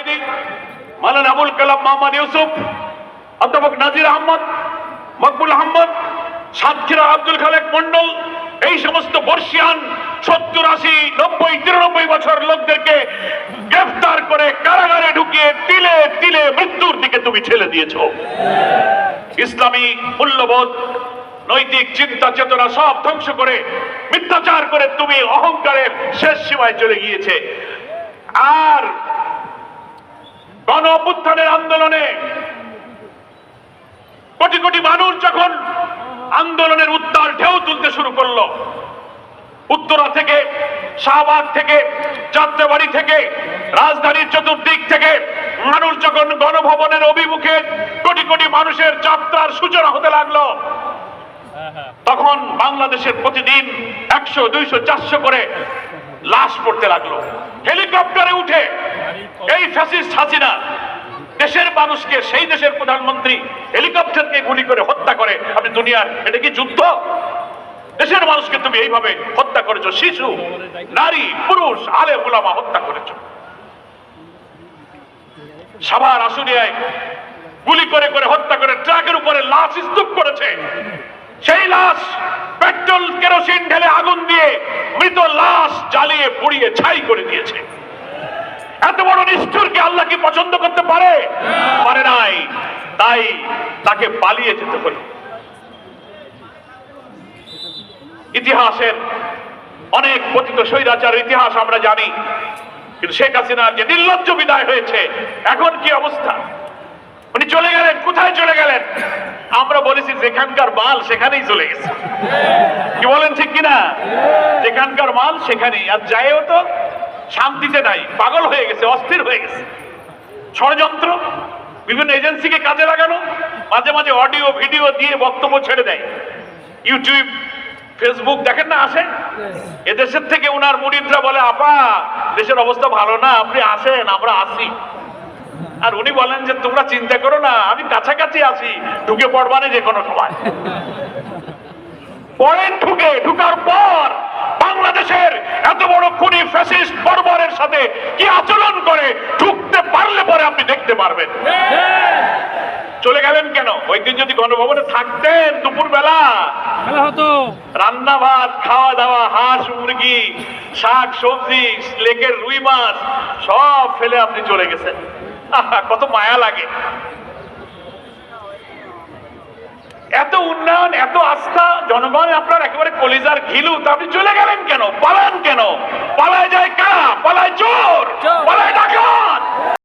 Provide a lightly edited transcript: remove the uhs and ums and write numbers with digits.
সাইদি, মাওলানা আবুল কালাম মোহাম্মদ ইউসুফ, অধ্যাপক নাজির আহমদ, মকবুল আহমদ, সাতক্ষীরা আব্দুল খালেক মন্ডল, এই সমস্ত বর্ষিয়ান 70, 80, 90, 93 বছর লোকদেরকে গ্রেফতার করে কারাগারে ঢুকিয়ে তিলে তিলে মৃত্যুর দিকে তুমি ঠেলে দিয়েছো। ইসলামী মূল্যবোধ, নৈতিক চিন্তা চেতনা সব ধ্বংস করে মিথ্যাচার করে তুমি অহংকারের শেষ সীমায় চলে গিয়েছে। আর গণ অভ্যুত্থানের আন্দোলনে কোটি কোটি মানুষ যখন আন্দোলনের উত্তাল ঢেউ তুলতে শুরু করলো, উত্তরা থেকে, শাহবাগ থেকে, যাত্রাবাড়ি থেকে, রাজধানীর চতুর্দিক থেকে মানুষ যখন গণভবনের অভিমুখে কোটি কোটি মানুষের যাত্রার সূচনা হতে লাগলো, তখন বাংলাদেশের প্রতিদিন 100, 200, 400 করে লাশ পড়তে লাগলো। হেলিকপ্টারে উঠে এই ফ্যাসিস্ট হাসিনা দেশের মানুষকে, সেই দেশের প্রধানমন্ত্রী হেলিকপ্টারকে গুলি করে হত্যা করে। আপনি দুনিয়ার, এটা কি যুদ্ধ? দেশের মানুষকে তুমি এইভাবে হত্যা করেছো, শিশু, নারী, পুরুষ, আলেম উলামা হত্যা করেছো। সাভার আশুলিয়ায় গুলি করে করে হত্যা করে ট্রাকের উপরে লাশ স্তূপ করেছে। সেই লাশ পেট্রোল কেরোসিন ঢেলে আগুন দিয়ে মৃত লাশ জ্বালিয়ে পুড়িয়ে ছাই করে দিয়েছে। এত বড় নিষ্ঠুরকে আল্লাহ কি পছন্দ করতে পারে? পারে নাই। তাই তাকে পালিয়ে যেতে হলো। ইতিহাসের অনেক পতিত স্বৈরাচারের ইতিহাস আমরা জানি, কিন্তু শেখ হাসিনার যে নির্লজ্জ বিদায় হয়েছে, এখন কি অবস্থা? উনি চলে গেলেন, কোথায় চলে গেলেন? আমরা বলেছি যেখানকার মাল সেখানেই চলে গেছে। কি বলেন, ঠিক কিনা? যেখানকার মাল সেখানেই। আর যাইও তো শান্তিতে নাই, পাগল হয়ে গেছে, অস্থির হয়ে গেছে। ষড়যন্ত্র, বিভিন্ন এজেন্সিকে কাজে লাগানো, মাঝে মাঝে অডিও ভিডিও দিয়ে বক্তব্য ছেড়ে দেয়। ইউটিউব, ফেসবুক দেখেন না, আসে। এদেশের থেকে উনার মুরিদরা বলে, আপা দেশের অবস্থা ভালো না, আপনি আসেন, আমরা আসি। আর উনি বলেন যে তোমরা চিন্তা করো না, আমি কাছাকাছি আছি, ঢুকে পড়বানে যে কোনো সময়। পরেন ঢুকার পর বাংলাদেশের এত বড় খুনি ফ্যাসিস্ট বর্বরের সাথে কি আচরণ করে ঢুকতে পারলে পরে আপনি দেখতে পারবেন। চলে গেলেন কেন? ওই দিন যদি গণভবনে থাকতেন, দুপুর বেলা রান্না ভাত, খাওয়া দাওয়া, হাঁস মুরগি, শাক সবজি, লেকের রুই মাছ সব ফেলে আপনি চলে গেছেন। কত মায়া লাগে। এত উন্নয়ন, এত আস্থা, জনগণ আপনার একেবারে কলিজার ঘিলু, তা আপনি চলে গেলেন কেন? পালান কেন? পালায় যায় কারা? পালায় চোর, পালায় ডাকাত।